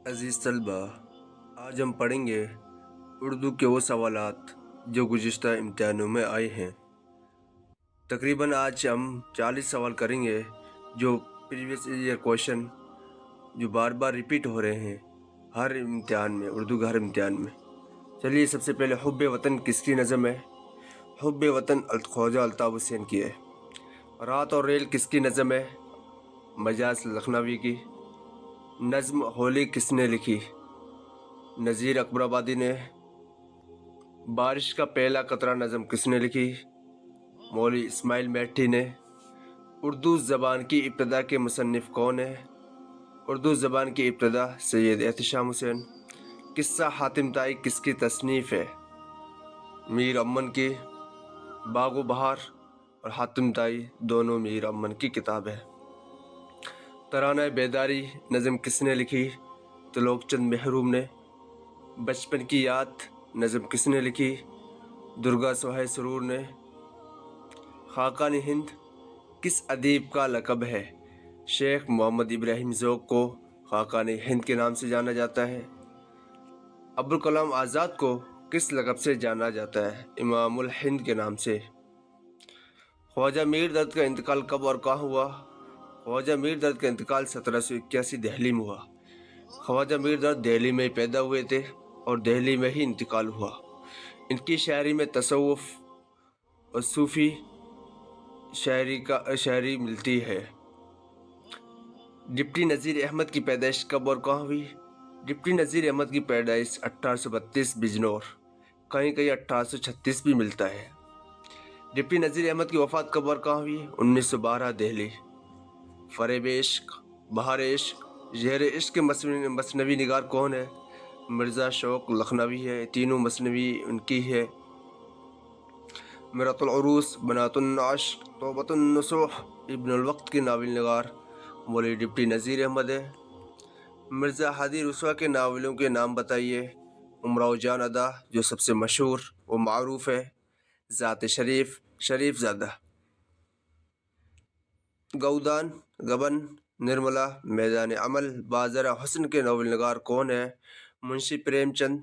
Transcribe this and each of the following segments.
عزیز طلبہ، آج ہم پڑھیں گے اردو کے وہ سوالات جو گزشتہ امتحانوں میں آئے ہیں۔ تقریباً آج ہم 40 سوال کریں گے جو پریویس ایئر کویشچن جو بار بار ریپیٹ ہو رہے ہیں ہر امتحان میں، اردو کے ہر امتحان میں۔ چلیے سب سے پہلے حب وطن کس کی نظم ہے؟ حب وطن خواجہ الطاف حسین کی ہے۔ رات اور ریل کس کی نظم ہے؟ مجاز لکھنوی کی۔ نظم ہولی کس نے لکھی؟ نذیر اکبر آبادی نے۔ بارش کا پہلا قطرہ نظم کس نے لکھی؟ مولوی اسماعیل میٹھی نے۔ اردو زبان کی ابتدا کے مصنف کون ہے؟ اردو زبان کی ابتدا سید احتشام حسین۔ قصہ حاتم طائی کس کی تصنیف ہے؟ میر امن کی۔ باغ و بہار اور حاتم طائی دونوں میر امن کی کتاب ہے۔ ترانہ بیداری نظم کس نے لکھی؟ تلوک چند محروم نے۔ بچپن کی یاد نظم کس نے لکھی؟ درگا سہائے سرور نے۔ خاقان ہند کس ادیب کا لقب ہے؟ شیخ محمد ابراہیم ذوق کو خاقان ہند کے نام سے جانا جاتا ہے۔ ابوالکلام آزاد کو کس لقب سے جانا جاتا ہے؟ امام الہند کے نام سے۔ خواجہ میر درد کا انتقال کب اور کہاں ہوا؟ خواجہ میر درد کا انتقال 1781 دہلی میں ہوا۔ خواجہ میر درد دہلی میں پیدا ہوئے تھے اور دہلی میں ہی انتقال ہوا۔ ان کی شاعری میں تصوف اور صوفی شاعری ملتی ہے۔ ڈپٹی نذیر احمد کی پیدائش کب اور کہاں ہوئی؟ ڈپٹی نذیر احمد کی پیدائش 1832 بجنور، کہیں کہیں 1836 بھی ملتا ہے۔ ڈپٹی نذیر احمد کی وفات کب اور کہاں ہوئی؟ 1912 دہلی۔ فریب عشق، بہار عشق، زہر عشق کے مثنوی نگار کون ہے؟ مرزا شوق لکھنوی ہے، تینوں مثنوی ان کی ہے۔ مرات العروس، بنات النعش، توبۃ النصوح، ابن الوقت کی ناول نگار مولوی ڈپٹی نذیر احمد ہے۔ مرزا ہادی رسوا کے ناولوں کے نام بتائیے۔ امراؤ جان ادا جو سب سے مشہور و معروف ہے۔ ذات شریف، شریف زادہ۔ گودان، گبن، نرملا، میدان عمل، بازار حسن کے ناول نگار کون ہے؟ منشی پریم چند۔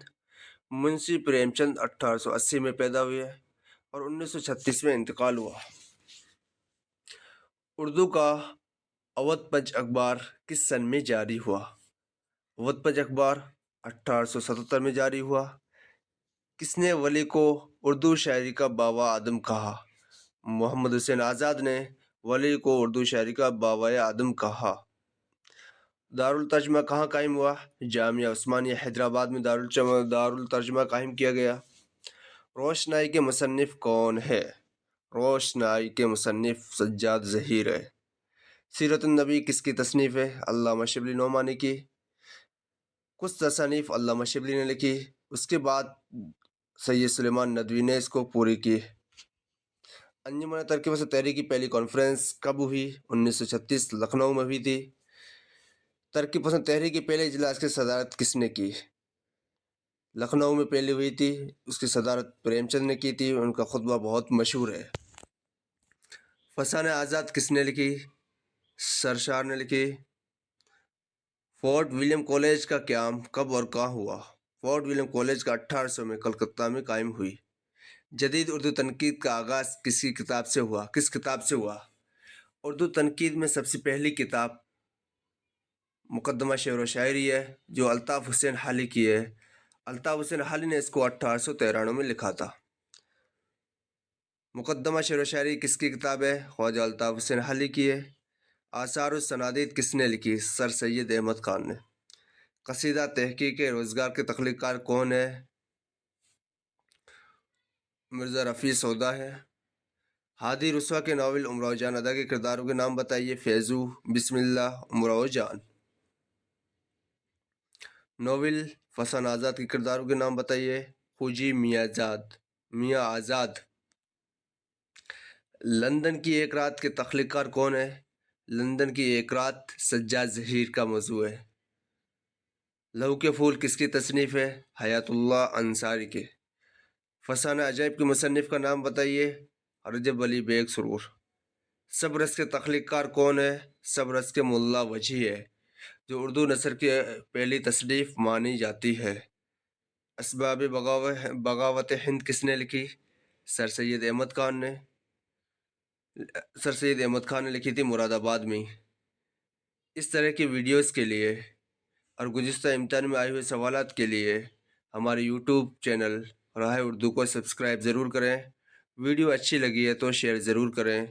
منشی پریم چند 1880 میں پیدا ہوئے اور 1936 میں انتقال ہوا۔ اردو کا اودھ پنچ اخبار کس سن میں جاری ہوا؟ اودھ پنچ اخبار 1877 میں جاری ہوا۔ کس نے ولی کو اردو شاعری کا بابا آدم کہا؟ محمد حسین آزاد نے ولی کو اردو شاعری کا بابائے آدم کہا۔ دارالترجمہ کہاں قائم ہوا؟ جامعہ عثمانیہ حیدرآباد میں دارالترجمہ قائم کیا گیا۔ روشنائی کے مصنف کون ہے؟ روشنائی کے مصنف سجاد ظہیر ہے۔ سیرت النبی کس کی تصنیف ہے؟ علامہ شبلی نعمانی کی۔ کچھ تصانیف علامہ شبلی نے لکھی، اس کے بعد سید سلیمان ندوی نے اس کو پوری کی۔ انجمن ترقی پسند تحریک کی پہلی کانفرنس کب ہوئی؟ 1936 لکھنؤ میں ہوئی تھی۔ ترقی پسند تحریک کے پہلے اجلاس کی صدارت کس نے کی؟ لکھنؤ میں پہلی ہوئی تھی، اس کی صدارت پریم چند نے کی تھی، ان کا خطبہ بہت مشہور ہے۔ فسانہ آزاد کس نے لکھی؟ سرشار نے لکھی۔ فورٹ ولیم کالج کا قیام کب اور کہاں ہوا؟ فورٹ ولیم کالج کا 1800 میں کلکتہ میں قائم ہوئی۔ جدید اردو تنقید کا آغاز کس کتاب سے ہوا؟ اردو تنقید میں سب سے پہلی کتاب مقدمہ شعر و شاعری ہے جو الطاف حسین حالی کی ہے۔ الطاف حسین حالی نے اس کو 1893 میں لکھا تھا۔ مقدمہ شعر و شاعری کس کی کتاب ہے؟ خواجہ الطاف حسین حالی کی ہے۔ آثار السنادید کس نے لکھی؟ سر سید احمد خان نے۔ قصیدہ تحقیق روزگار کے تخلیق کار کون ہے؟ مرزا رفیع سودا ہے۔ ہادی رسوا کے ناول امراؤ جان ادا کے کرداروں کے نام بتائیے۔ فیضو، بسم اللہ، امراؤ جان۔ ناول فسانہ آزاد کے کرداروں کے نام بتائیے۔ خوجی میاں آزاد۔ لندن کی ایک رات کے تخلیق کار کون ہے؟ لندن کی ایک رات سجاد ظہیر کا موضوع ہے۔ لہو کے پھول کس کی تصنیف ہے؟ حیات اللہ انصاری کے۔ فسانہ عجائب کے مصنف کا نام بتائیے۔ رجب علی بیگ سرور۔ سب رس کے تخلیق کار کون ہے؟ سب رس کے ملا وجیح ہے۔ جو اردو نثر کی پہلی تصنیف مانی جاتی ہے۔ اسباب بغاوت ہند کس نے لکھی؟ سر سید احمد خان نے لکھی تھی مراد آباد میں۔ اس طرح کی ویڈیوز کے لیے اور گزشتہ امتحان میں آئے ہوئے سوالات کے لیے ہمارے یوٹیوب چینل راہ اردو کو سبسکرائب ضرور کریں۔ ویڈیو اچھی لگی ہے تو شیئر ضرور کریں۔